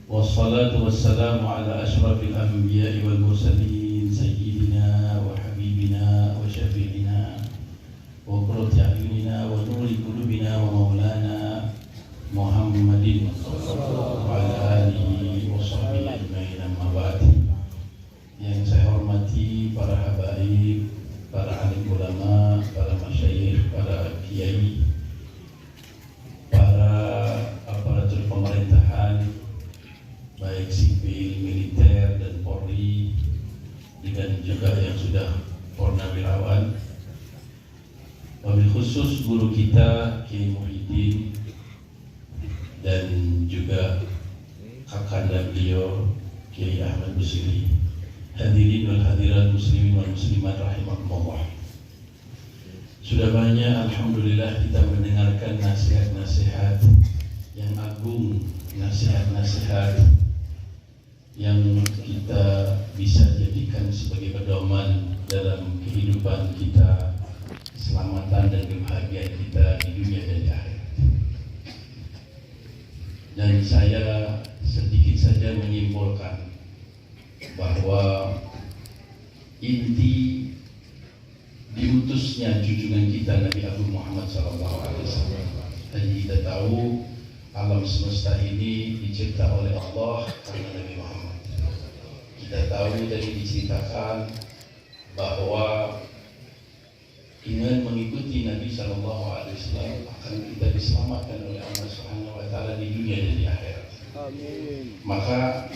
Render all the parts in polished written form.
Wassalatu wassalamu ala ashrafil anbiya'i wal mursalin sayyidina wa habibina wa syafi'ina wa qurrati a'yunina wa nuri qulubina wa maulana Muhammadin wa ala alihi wa sahbihi ajma'in, amma ba'd. Yang saya hormati para habaib, para alim ulama, para masyayikh, para kiai, para aparatur pemerintahan baik sipil, militer, dan Polri, dan juga yang sudah purnawirawan. Wabil khusus guru kita Kiai Muhyiddin dan juga kakanda beliau Kiai Ahmad Busiri. Hadirin wal hadirat, muslimin wal muslimat rahimakumullah. Sudah banyak alhamdulillah kita mendengarkan nasihat-nasihat yang agung, nasihat-nasihat yang kita bisa jadikan sebagai pedoman dalam kehidupan kita, keselamatan dan kebahagiaan kita di dunia dan di akhirat. Dan saya sedikit saja menyimpulkan bahwa inti diutusnya junjungan kita Nabi Abu Muhammad SAW. Dan kita tahu alam semesta ini dicipta oleh Allah karena Nabi Muhammad. Kita tahu dari diceritakan bahwa dengan mengikuti Nabi SAW akan kita diselamatkan oleh Allah Subhanahu Wa Taala di dunia dan di akhirat. Amin. Maka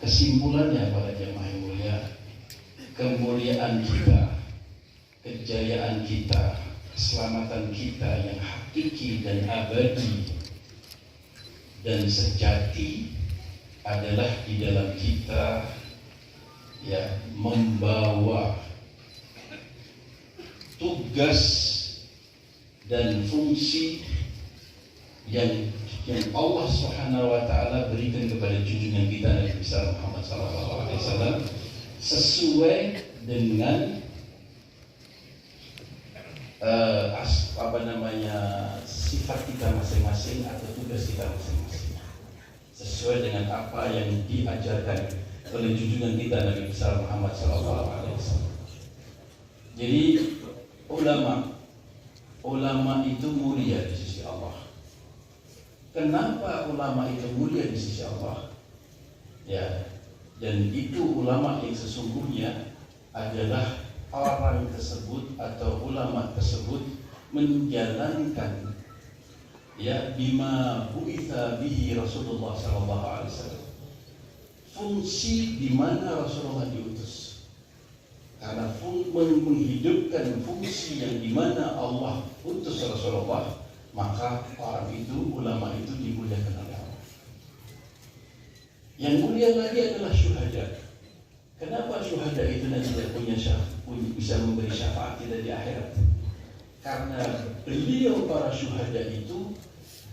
kesimpulannya para jemaah yang mulia, kemuliaan kita, kejayaan kita, keselamatan kita yang hakiki dan abadi dan sejati adalah di dalam kita ya membawa tugas dan fungsi yang yang Allah Subhanahu wa taala berikan kepada junjungan kita Nabi besar Muhammad sallallahu alaihi wasallam sesuai dengan sifat kita masing-masing atau tugas kita masing-masing, sesuai dengan apa yang diajarkan oleh junjungan kita Nabi besar Muhammad sallallahu alaihi wasallam. Jadi ulama itu mulia di sisi Allah. Kenapa ulama itu mulia di sisi Allah? Ya, dan itu ulama yang sesungguhnya adalah orang tersebut atau ulama tersebut menjalankan bima bu'itha bihi Rasulullah sallallahu alaihi wasallam, fungsi di mana Rasulullah diutus. Karena menghidupkan fungsi yang di mana Allah utus Rasulullah, maka orang itu, ulama itu dimuliakan oleh Allah. Yang mulia lagi adalah syuhada. Kenapa syuhada itu nanti tidak bisa memberi syafaat kita di akhirat? Karena beliau para syuhada itu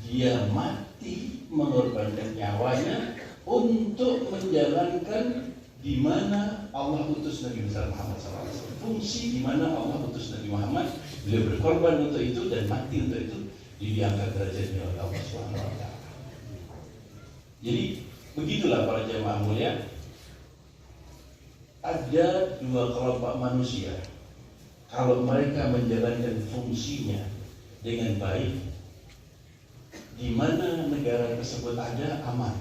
dia mati mengorbankan nyawanya untuk menjalankan di mana Allah utus Nabi besar Muhammad SAW. Fungsi di mana Allah utus Nabi Muhammad, beliau berkorban untuk itu dan mati untuk itu, diangkat derajatnya oleh Allah Subhanahu wa taala. Jadi begitulah para jamaah mulia. Ada dua kelompok manusia, kalau mereka menjalankan fungsinya dengan baik, di mana negara tersebut ada aman,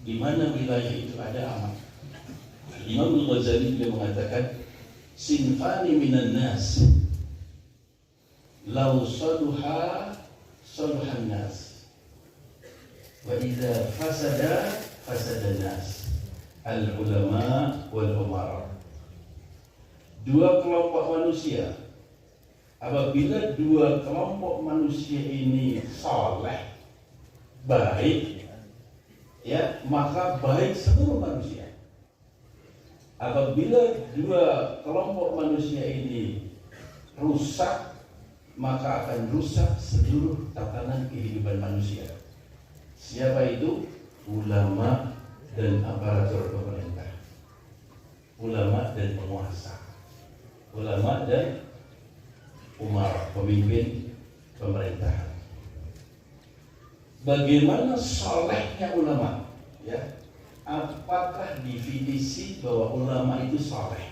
di mana wilayah itu ada aman. Imam Al-Ghazali beliau mengatakan, sinfani minan nas law saluha saluhan nas wa idza fasada fasadan nas, al-ulama wal umara. Dua kelompok manusia, apabila dua kelompok manusia ini saleh, baik, maka baik seluruh manusia. Apabila dua kelompok manusia ini rusak, maka akan rusak seluruh tatanan kehidupan manusia. Siapa itu? Ulama dan aparatur pemerintah, ulama dan penguasa, ulama dan umar, pemimpin pemerintahan. Bagaimana salehnya ulama? Apakah definisi bahwa ulama itu saleh?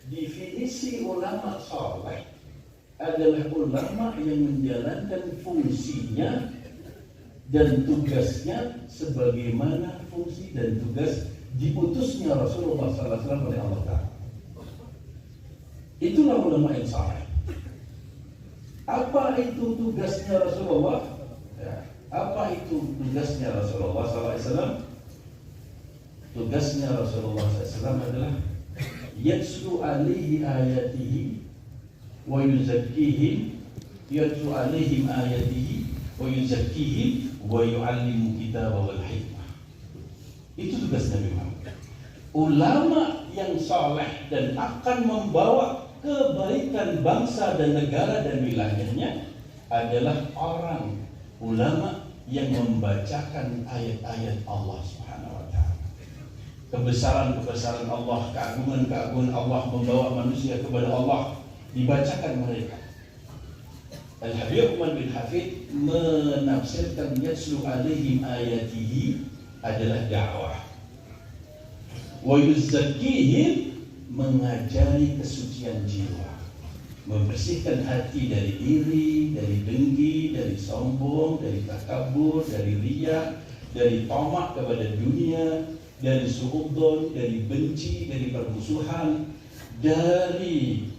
Definisi ulama saleh adalah ulama yang menjalankan fungsinya dan tugasnya sebagaimana fungsi dan tugas diutusnya Rasulullah SAW oleh Allah Ta'ala. Itulah ulama yang saleh. Apa itu tugasnya Rasulullah? Apa itu tugasnya Rasulullah SAW? Tugasnya Rasulullah SAW adalah yatsu alaihi ayatihi wa yuzakkihim, yatsu alaihim ayatihi wa yuzakkihim wa yu'allimu kitaba wal hikmah. Itu tugas Nabi Muhammad. Ulama yang saleh dan akan membawa kebaikan bangsa dan negara dan wilayahnya adalah orang ulama yang membacakan ayat-ayat Allah Subhanahu wa taala. Kebesaran-kebesaran Allah, keagungan-keagungan Allah membawa manusia kepada Allah, dibacakan mereka. Al-Habib Umar bin Hafid menafsirkan yatlu alaihim ayatihi adalah dakwah. Wa yuzakkihim, mengajari kesucian jiwa, membersihkan hati dari iri, dari dengki, dari sombong, dari takabur, dari riya, dari tamak kepada dunia, dari suudzon, dari benci, dari permusuhan, dari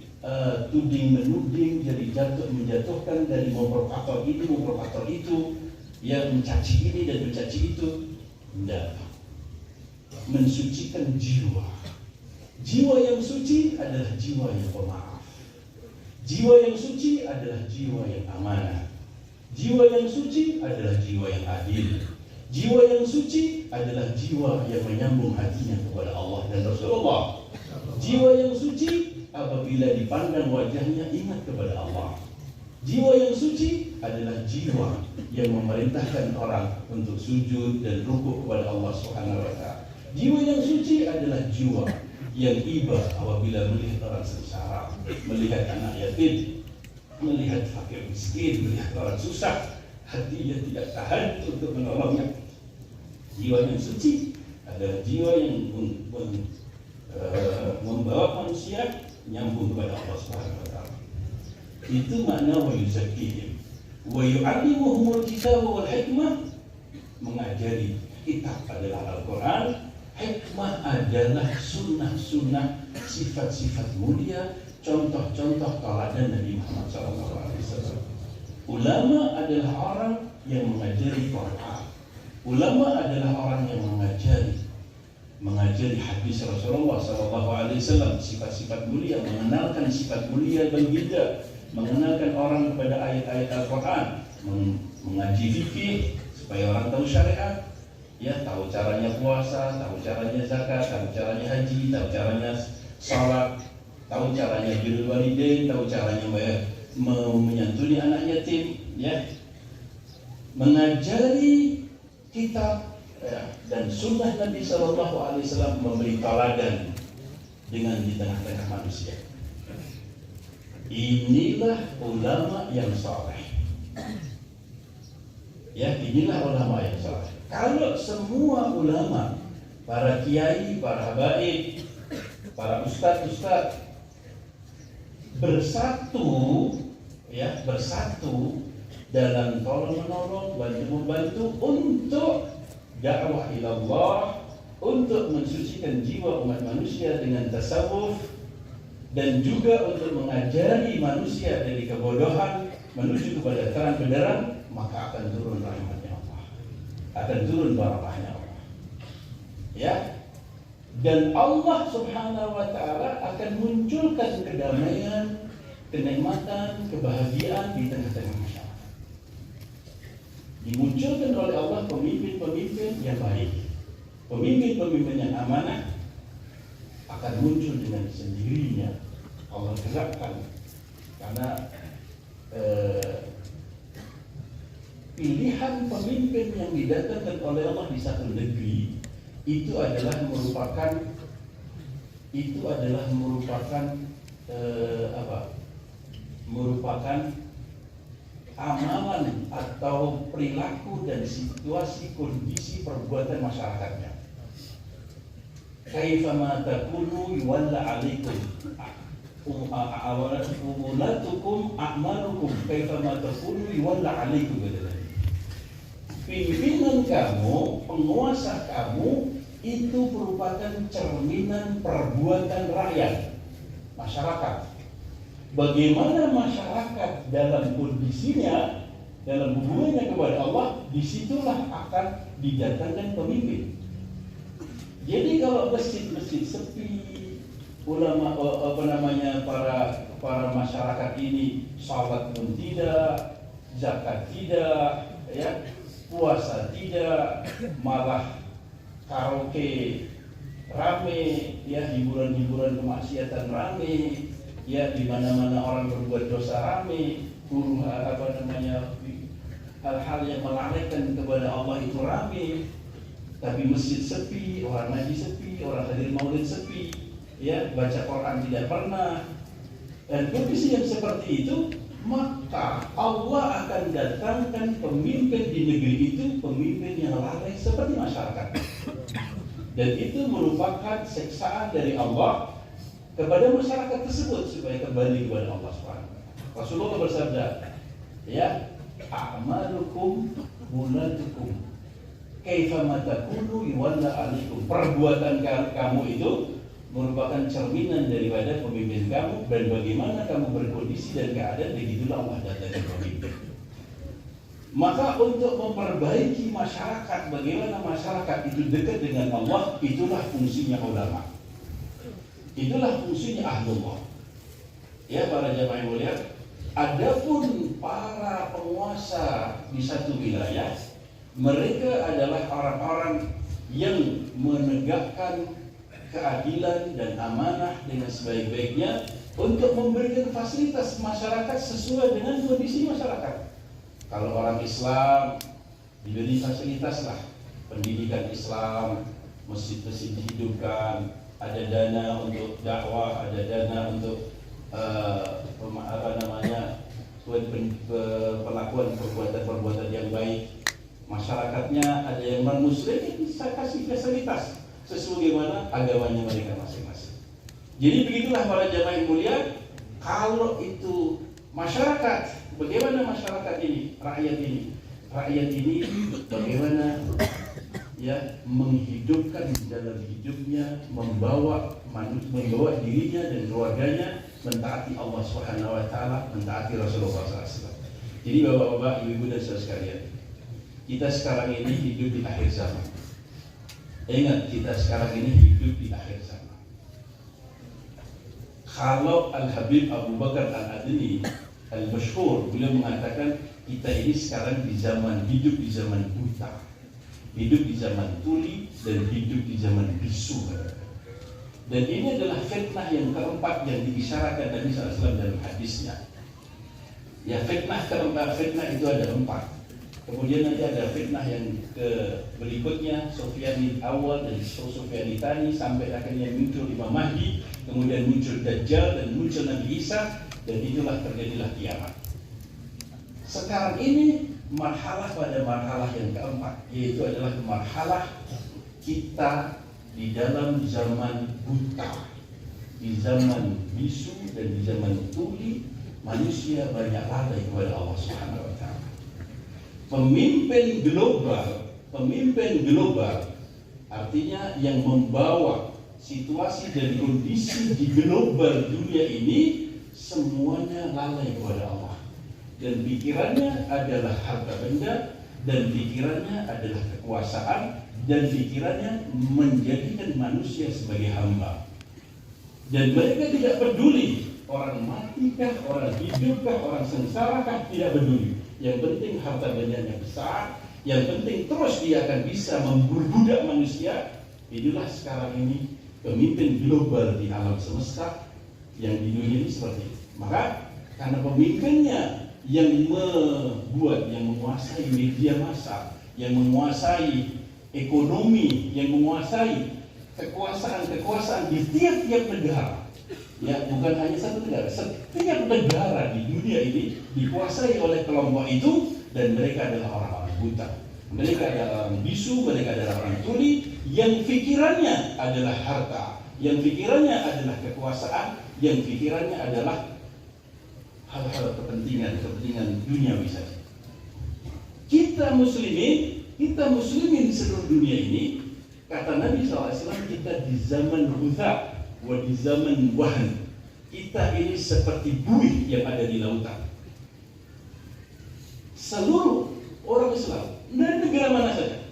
tuding menuding, dari jatuh menjatuhkan, dari memprovokator ini, memprovokator itu, yang mencaci ini dan mencaci itu. Tidak. Mensucikan jiwa. Jiwa yang suci adalah jiwa yang pemaaf. Jiwa yang suci adalah jiwa yang amanah. Jiwa yang suci adalah jiwa yang adil. Jiwa yang suci adalah jiwa yang menyambung hatinya kepada Allah dan Rasulullah. Jiwa yang suci apabila dipandang wajahnya ingat kepada Allah. Jiwa yang suci adalah jiwa yang memerintahkan orang untuk sujud dan rukuk kepada Allah Subhanahu wa taala. Jiwa yang suci adalah jiwa yang iba apabila melihat orang sengsara, melihat anak yatim, melihat fakir miskin, melihat orang susah, hatinya tidak tahan untuk menolongnya. Jiwa yang suci adalah jiwa yang membawa manusia nyambung kepada Allah Subhanahu wa taala. Itu makna wa yuzakkihim wa yu'allimuhumul kitaba wal hikmah. Mengajari kitab adalah Al-Quran, hikmah adalah sunnah-sunnah, sifat-sifat mulia, contoh-contoh teladan Nabi Muhammad SAW. Ulama adalah orang yang mengajari Quran. Ulama adalah orang yang mengajari hadis Rasulullah SAW, sifat-sifat mulia, mengenalkan sifat mulia baginda, mengenalkan orang kepada ayat-ayat Al-Quran, mengaji fikih supaya orang tahu syariat, ya, tahu caranya puasa, tahu caranya zakat, tahu caranya haji, tahu caranya salat, tahu caranya birrul walidain, tahu caranya menyantuni anak yatim, ya, mengajari kitab, ya, dan sunnah Nabi SAW memberi teladan dengan di tengah-tengah manusia. Inilah ulama yang saleh. Ya, inilah ulama yang saleh. Kalau semua ulama, para kiai, para habaib, para ustadz bersatu dalam tolong-menolong, bantu-membantu untuk dakwah ilallah, untuk mensucikan jiwa umat manusia dengan tasawuf, dan juga untuk mengajari manusia dari kebodohan menuju kepada terang benderang, maka akan turun rahmatnya Allah, akan turun barakahnya Allah, ya. Dan Allah Subhanahu wa taala akan munculkan kedamaian, kenikmatan, kebahagiaan di tengah-tengah masyarakat. Dimunculkan oleh Allah pemimpin-pemimpin yang baik, pemimpin-pemimpin yang amanah, akan muncul dengan sendirinya. Allah gerakkan, karena pilihan pemimpin yang didatangkan oleh Allah di satu negeri itu adalah merupakan amalan atau perilaku dan situasi kondisi perbuatan masyarakatnya. Kaifama takunu yuwalla alaikum awalatukum a'malukum kaifama takunu yuwalla alaikum. Pimpinan kamu, penguasa kamu itu merupakan cerminan perbuatan rakyat, masyarakat. Bagaimana masyarakat dalam kondisinya, dalam hubungannya kepada Allah, disitulah akan didatangkan pemimpin. Jadi kalau masjid-masjid sepi, ulama para masyarakat ini salat pun tidak, zakat tidak, ya, puasa tidak, malah karaoke rame, ya, hiburan-hiburan kemaksiatan rame, ya, di mana-mana orang berbuat dosa rame, hal-hal yang melalaikan kepada Allah itu rame. Tapi masjid sepi, orang ngaji sepi, orang hadir maulid sepi, ya, baca Quran tidak pernah. Dan kondisi yang seperti itu, maka Allah akan datangkan pemimpin di negeri itu, pemimpin yang lalai seperti masyarakat. Dan itu merupakan siksaan dari Allah kepada masyarakat tersebut supaya kembali kepada Allah SWT. Rasulullah bersabda, ya, a'malukum bulatukum kaifama takunu yuwalla alaikum. Perbuatan kamu itu merupakan cerminan daripada pemimpin kamu, dan bagaimana kamu berkondisi dan keadaan, begitulah Allah datangkan pemimpin. Maka untuk memperbaiki masyarakat, bagaimana masyarakat itu dekat dengan Allah, itulah fungsinya ulama. Itulah fungsinya ahlullah. Ya, para jamaah yang mulia, adapun para penguasa di satu wilayah, mereka adalah orang-orang yang menegakkan keadilan dan amanah dengan sebaik-baiknya, untuk memberikan fasilitas masyarakat sesuai dengan kondisi masyarakat. Kalau orang Islam diberi fasilitas lah, pendidikan Islam, masjid-masjid dihidupkan, ada dana untuk dakwah, ada dana untuk perlakuan perbuatan yang baik. Masyarakatnya ada yang non-muslim, bisa kasih fasilitas sesuai mana agamanya mereka masing-masing. Jadi begitulah para jamaah yang mulia, kalau itu masyarakat, bagaimana masyarakat ini, rakyat ini bagaimana ya menghidupkan dalam hidupnya, membawa dirinya dan keluarganya mentaati Allah Subhanahu wa taala, mentaati Rasulullah SAW. Jadi bapak-bapak, ibu-ibu dan saudara sekalian, kita sekarang ini hidup di akhir zaman. Ingat, kita sekarang ini hidup di akhir zaman. Kalau Al-Habib Abu Bakar Al-Adni Al-Masyhur, beliau mengatakan kita ini sekarang hidup di zaman buta, hidup di zaman tuli, dan hidup di zaman bisu. Dan ini adalah fitnah yang keempat yang diisyaratkan Nabi SAW dalam hadisnya. Ya, fitnah keempat, fitnah itu ada 4. Kemudian nanti ada fitnah yang berikutnya, Sufyan awal dan Sufyan Tsani, sampai akhirnya muncul Imam Mahdi, kemudian muncul Dajjal dan muncul Nabi Isa, dan itulah terjadilah kiamat. Sekarang ini marhalah pada marhalah yang keempat, yaitu adalah marhalah kita di dalam zaman buta, di zaman bisu dan di zaman tuli. Manusia banyak lalai kepada Allah Subhanahu wa taala. Pemimpin global artinya yang membawa situasi dan kondisi di global dunia ini semuanya lalai kepada Allah, dan pikirannya adalah harta benda, dan pikirannya adalah kekuasaan, dan pikirannya menjadikan manusia sebagai hamba. Dan mereka tidak peduli orang matikah, orang hidupkah, orang sengsarakah, tidak peduli. Yang penting harta bendanya besar, yang penting terus dia akan bisa memperbudak manusia. Inilah sekarang ini pemimpin global di alam semesta yang di dunia ini seperti itu. Maka karena pemimpinnya yang membuat, yang menguasai media massa, yang menguasai ekonomi, yang menguasai kekuasaan di tiap-tiap negara. Ya, bukan hanya satu negara, setiap negara di dunia ini dikuasai oleh kelompok itu, dan mereka adalah orang-orang buta. Mereka adalah orang bisu, mereka adalah orang tuli, yang pikirannya adalah harta, yang pikirannya adalah kekuasaan, yang pikirannya adalah hal-hal kepentingan duniawi saja. Kita muslimin di seluruh dunia ini, kata Nabi SAW, kita di zaman hudza wa di zaman wahan. Kita ini seperti buih yang ada di lautan. Seluruh orang Islam dari negara mana saja,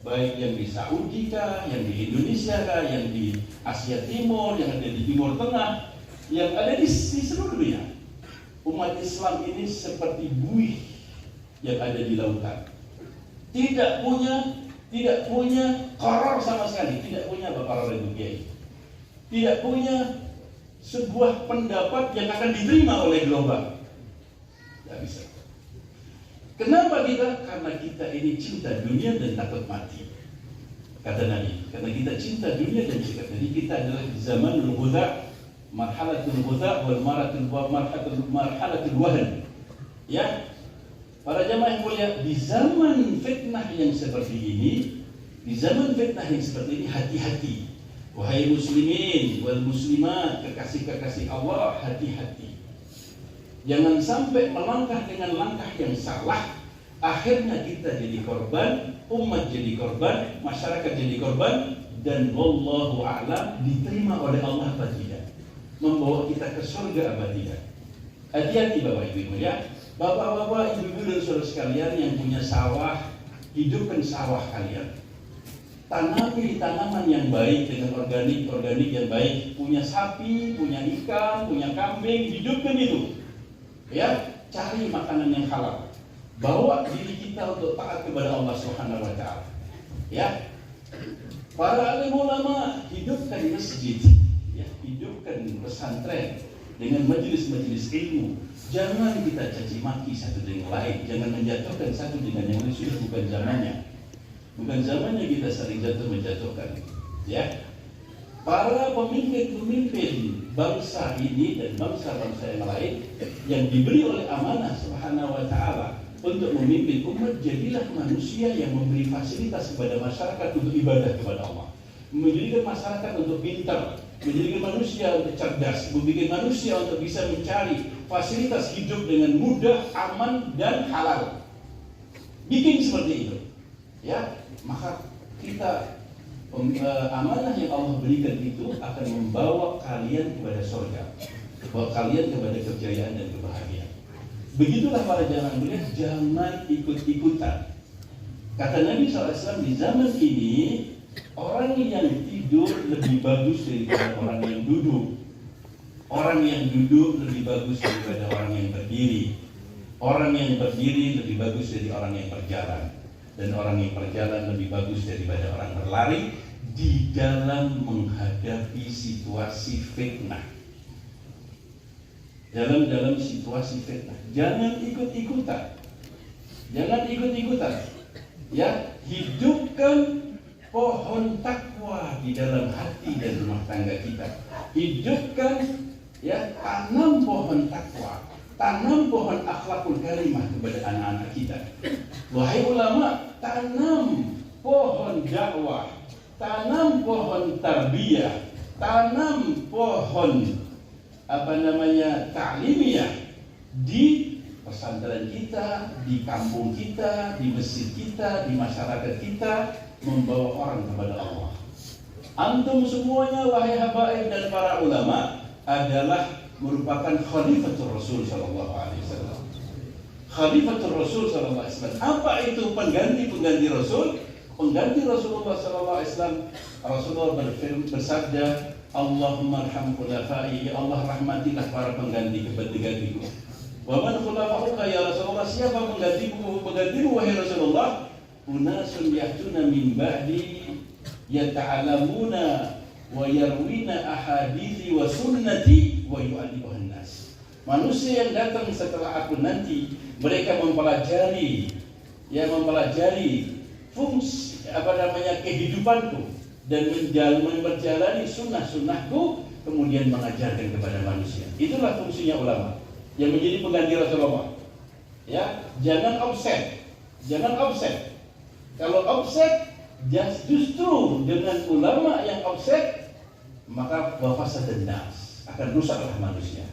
baik yang di Saudi kah, yang di Indonesia kah, yang di Asia Timur, yang ada di Timur Tengah, yang ada di seluruh dunia, umat Islam ini seperti buih yang ada di lautan. Tidak punya qarar sama sekali, tidak punya bapak Ibu Kiai, tidak punya sebuah pendapat yang akan diterima oleh global. Tidak bisa. Kenapa kita? Karena kita ini cinta dunia dan takut mati. Kata Nabi, karena kita cinta dunia dan cinta. Jadi kita adalah zaman al-ghudha, marhalatul ghudha wal marhalatul wahan. Ya, para jamaah yang mulia, di zaman fitnah yang seperti ini, hati-hati. Wahai muslimin wal muslimat, kekasih-kekasih Allah, hati-hati. Jangan sampai melangkah dengan langkah yang salah, akhirnya kita jadi korban, umat jadi korban, masyarakat jadi korban, dan wallahu a'lam diterima oleh Allah atau tidak, membawa kita ke surga apa tidak. Hati-hati Bapak Ibu ya. Bapak-bapak, ibu-ibu dan saudara sekalian yang punya sawah, hidupkan sawah kalian. Tanami tanaman yang baik dengan organik yang baik. Punya sapi, punya ikan, punya kambing, hidupkan itu. Ya, cari makanan yang halal. Bawa diri kita untuk taat kepada Allah Subhanahu wa taala. Ya. Para alim ulama hidupkan masjid, ya, hidupkan pesantren, dengan majelis-majelis ilmu. Jangan kita caci maki satu dengan lain, jangan menjatuhkan satu dengan yang lain, sudah bukan zamannya. Bukan zamannya kita saling jatuh menjatuhkan. Ya, para pemimpin-pemimpin bangsa ini dan bangsa-bangsa yang lain yang diberi oleh amanah Subhanahu wa Ta'ala untuk memimpin umat, jadilah manusia yang memberi fasilitas kepada masyarakat untuk ibadah kepada Allah, menjadikan masyarakat untuk pintar, menjadikan manusia untuk cerdas, membuat manusia untuk bisa mencari fasilitas hidup dengan mudah, aman, dan halal. Bikin seperti itu, ya, maka kita amanah yang Allah berikan itu akan membawa kalian kepada surga, membawa kalian kepada kejayaan dan kebahagiaan. Begitulah para jamaah mulia, jangan ikut-ikutan. Kata Nabi SAW, di zaman ini orang yang tidur lebih bagus daripada orang yang duduk. Orang yang duduk lebih bagus daripada orang yang berdiri. Orang yang berdiri lebih bagus dari orang yang berjalan. Dan orang yang berjalan lebih bagus daripada orang berlari di dalam menghadapi situasi fitnah. Dalam situasi fitnah, jangan ikut-ikutan. Jangan ikut-ikutan. Ya, hidupkan pohon takwa di dalam hati dan rumah tangga kita. Hidupkan, ya, tanam pohon takwa, tanam pohon akhlakul karimah kepada anak-anak kita. Wahai ulama, tanam pohon dakwah, tanam pohon tarbiyah, tanam pohon ta'limiyah di pesantren kita, di kampung kita, di masjid kita, di masyarakat kita, membawa orang kepada Allah. Antum semuanya, wahai habaib dan para ulama, adalah merupakan khalifatul Rasul sallallahu alaihi wasallam. Khalifatul Rasul sallallahu alaihi wasallam. Apa itu pengganti Rasul? Pengganti Rasulullah sallallahu alaihi wasallam. Rasulullah bersabda, Allahumma arham khulafai, ya Allah rahmatilah para penggantiku. Wa man khulafa'uka ya Rasulullah, siapa penggantimu wahai Rasulullah? Unasun yahtuna min ba'di yata'alamuna wa yarwina ahadithi wa sunnati wa yu'allimuhan nas. Manusia yang datang setelah aku nanti, mereka mempelajari fungsi kehidupanku dan menjalani sunnah-sunnahku, kemudian mengajarkan kepada manusia. Itulah fungsinya ulama yang menjadi pengganti Rasulullah. Ya, jangan offset. Kalau offset, justru dengan ulama yang offset, maka wafasadan nas, akan rusaklah manusia.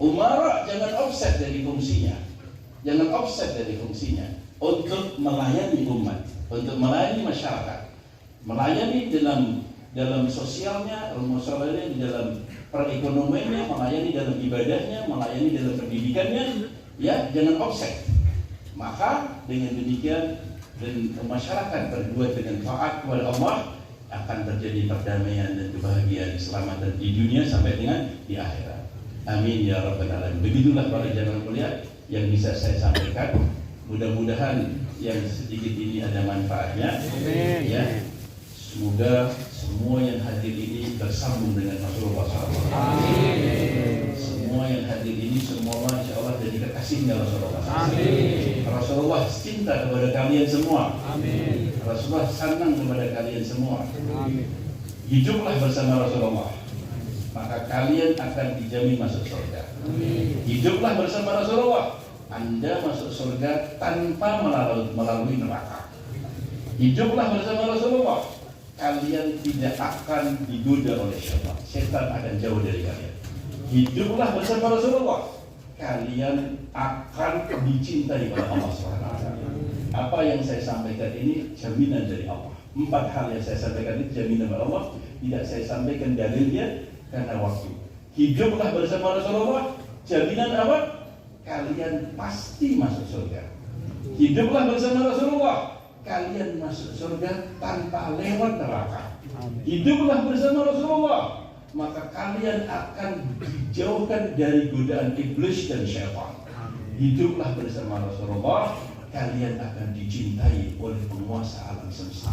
Umara jangan offset dari fungsinya. Untuk melayani umat, untuk melayani masyarakat, melayani dalam sosialnya, di dalam perekonomiannya, melayani dalam ibadahnya, melayani dalam pendidikannya, ya, jangan offset. Maka dengan demikian dan masyarakat berbuat dengan taat kepada Allah, akan terjadi perdamaian dan kebahagiaan, keselamatan di dunia sampai dengan di akhirat. Amin ya rabbal alamin. Begitulah para jamaah mulia yang bisa saya sampaikan. Mudah-mudahan yang sedikit ini ada manfaatnya. Amin. Ya. Semoga semua yang hadir ini bersambung dengan Rasulullah SAW. Amin. Semua yang hadir ini semua insya Allah jadi kekasihnya Rasulullah. Amin. Rasulullah cinta kepada kalian semua. Amin. Rasulullah senang kepada kalian semua. Amin. Hiduplah bersama Rasulullah, maka kalian akan dijamin masuk surga. Amin. Hiduplah bersama Rasulullah, Anda masuk surga tanpa melalui neraka. Hiduplah bersama Rasulullah, kalian tidak akan digoda oleh syaitan. Syaitan akan jauh dari kalian. Hiduplah bersama Rasulullah, kalian akan dicintai oleh Allah SWT. Apa yang saya sampaikan ini jaminan dari Allah. 4 hal yang saya sampaikan ini jaminan dari Allah. Tidak saya sampaikan dalilnya karena waktu. Hiduplah bersama Rasulullah, jaminan apa? Kalian pasti masuk surga. Hiduplah bersama Rasulullah, kalian masuk surga tanpa lewat neraka. Hiduplah bersama Rasulullah, maka kalian akan dijauhkan dari godaan iblis dan syaitan. Hiduplah bersama Rasulullah, kalian akan dicintai oleh penguasa alam semesta.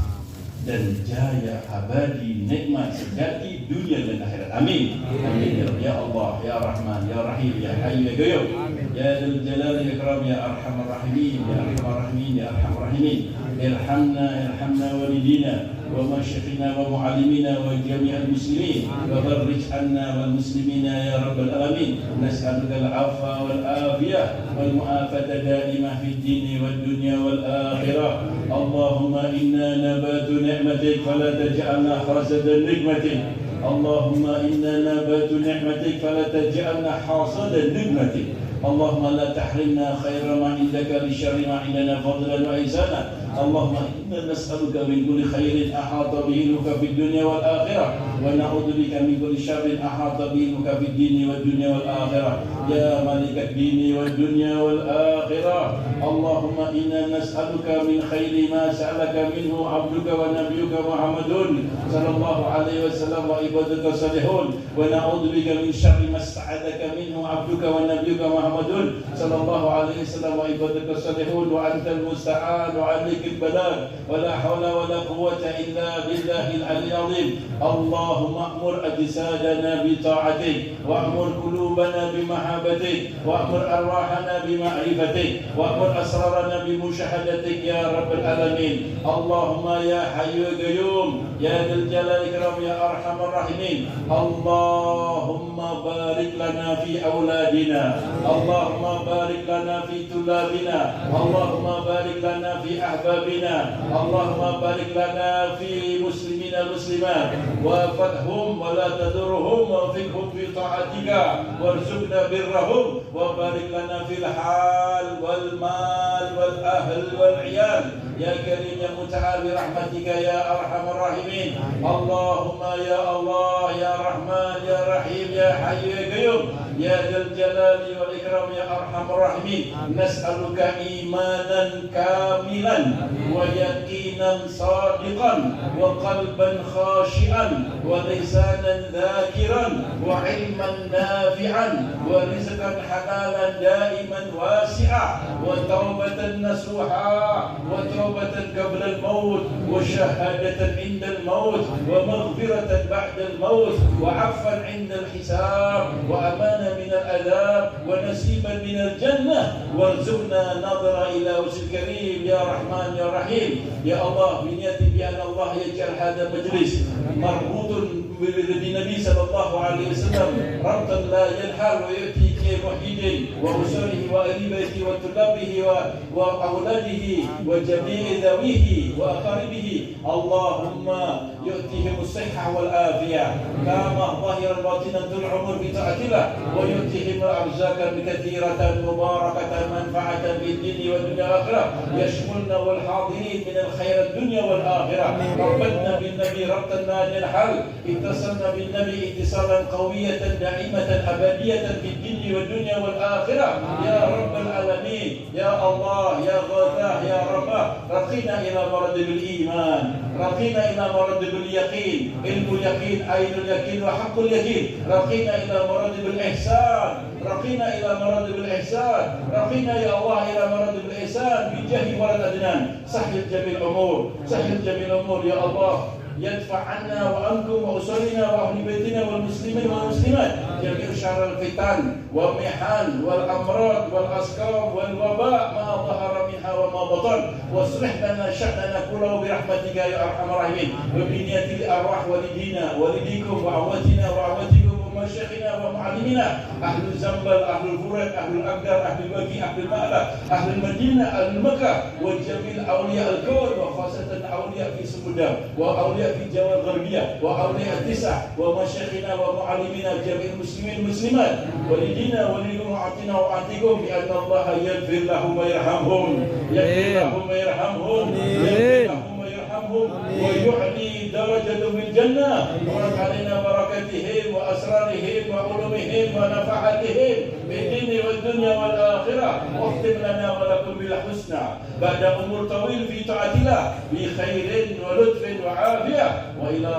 dan jaya abadi nikmat sejati dunia dan akhirat. Amin. Amin. Ya Allah, ya Rahman, ya Rahim, ya Hayyu ya Qayyum, ya Dzal Jalali wal Ikram, ya Arhamar Rahimin, ya Arhamar Rahimin, ya Arhamar Rahimin. Irhamna walidina wa masyayikhina wa muallimina wa jami'al muslimin wa farrij anna wal muslimina ya rabbal alamin. Nas'aluka al-'afwa wal afiyah wal mu'afata daimah fid din wad dunya wal akhirah. Allahumma inna nabatu ni'matik fala taj'alna hasadan nikmatik. Allahumma inna nabatu ni'matik fala taj'alna hasadan nikmatik. Allahumma la tahrimna khaira ma indaka li syarri ma indana fadlan wa ihsana. Allahumma inna nas'aluka min kulli khairin ahata bihi ilmuka fid dunya wal akhirah wa na'udzu bika min kulli syarrin ahata bihi ilmuka fid dini wad dunya wal akhirah. Ya malikat dini wad dunya wal akhirah. Allahumma inna nas'aluka min khairi ma sa'alaka minhu 'abduka wa nabiyyuka Muhammadun sallallahu alaihi wasallam wa ibaduka salihun wa na'udzu bika min syarri ma sta'adaka minhu 'abduka wa nabiyyuka Muhammadun sallallahu alaihi wasallam wa ibaduka salihun wa antal musta'an wa 'alaikal balagh wa la hawla wa la quwwata illa billahil 'aliyyil 'azim. Allahumma amur ajsadana bi ta'atik wa amur qulubana bi mahabbatik wa amur arwahana bi ma'rifatik wa amur asrarana bi musyahadatik ya rabbal alamin. Allahumma ya hayyu ya qayyum ya dzal jalali wal ikram ya arhamar rahimin. Allahumma barik lana fi auladina, Allahumma barik lana fi tulabina, Allahumma barik lana fi ahbabina, Allahumma barik lana fi muslimina muslimat wa fathum wa la tadurhum wa fiqhum fi ta'atika warzuqna birrahum wa barik lana fil hal wal mal wal ahl wal iyal ya karim ya muta'al bi rahmatika ya arhamar rahimin. Allahumma ya Allah ya Rahman ya Rahim ya Hayyu ya Qayyum ya Dzal Jalali wal Ikram ya arhamar rahimin. Nas'aluka imanan kamilan wa yaqinan sadiqan wa qalban khashi'an wa lisanan dhakiran wa ilman nafi'an wa rizqan halalan daiman wasi'a wa taubatan nasuha wa taubatan qabla al-maut wa shahadatan 'inda al-maut wa maghfiratan ba'da al-maut wa 'afwan 'inda al-hisab wa amana min al-'adab wa nasiban min al-jannah warzuqna nadhara ila wajhil karim ya Rahman ya Rahim. Ya Allah, biniyati bi anna Allah yaj'al hadha majlis marbutun bi Nabi sallallahu alaihi wasallam rabtan la yanhal wa yati ki muhidin wa usurihi wa alibatihi wa tulabihi wa awladihi wa jami'i dhawihi wa aqaribihi. Allahumma yu'tihim as-sihha wal afiyah kama zahiran batinan tul umur bi ta'atillah wa yu'tihim al-arzaqan kathiratan mubarakatan manfa'atan bid dini wa dunya akhirah yashmulna wal hadirin min al-khair ad-dunya wal akhirah. Rabbatna bin nabi rabtan la yanhal اتصلنا بالنبي اتصالا قوية دائمة أبدية في الدين والدنيا والآخرة يا رب العالمين. يا الله يا غوثاه يا رباه رقينا إلى مراتب الإيمان، رقينا إلى مراتب اليقين، علم اليقين عين اليقين وحق اليقين، رقينا إلى مراتب الإحسان، رقينا إلى مراتب الإحسان، رقينا يا الله إلى مراتب الإحسان بجاه ولد أدنان. سهل جميع الأمور، سهل جميع الأمور يا الله. يدفع عنا وعنكم وأسرنا وأهل بيتنا والمسلمين والمسلمات جميع شر الفتن والمحن والأمراض والأسقام والوباء ما ظهر منها وما بطن واصلح لنا شأننا كله برحمتك يا أرحم الراحمين. وبنية الأرواح والدينا والديكم وعوتنا وعوتكم ومشايخنا ومعلمينا أهل الزنبل أهل الفرات أهل الأقدار أهل الوكي أهل المألة أهل المدينة أهل مكة وجميع أولياء الكون وخاصة أولياء في سمودة وأولياء في الجوار الغربية وأولياء التسع ومشايخنا ومعلمينا جميع المسلمين والمسلمات ولدينا ولدكم وأعطينا وأعطيكم بأن الله يغفر لهم ويرحمهم يغفر لهم ويرحمهم يغفر لهم ويرحمهم ويعلي درجتهم في الجنة وبارك علينا بركاتهم وأسرارهم وعلومهم ونفعاتهم في الدين والدنيا والآخرة واختم لنا ولكم بالحسنى بعد أمور طويل في طاعة الله بخير ولطف وعافية وإلى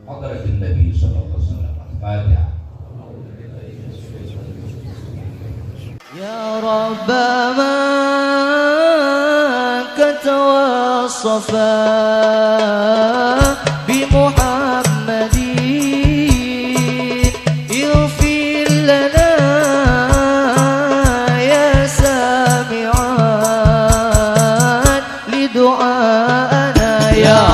حضرة النبي صلى الله عليه وسلم. الفاتحة. يا رب من كتوى الصفا بمحمد اغفر لنا يا سامعا لدعاءنا يا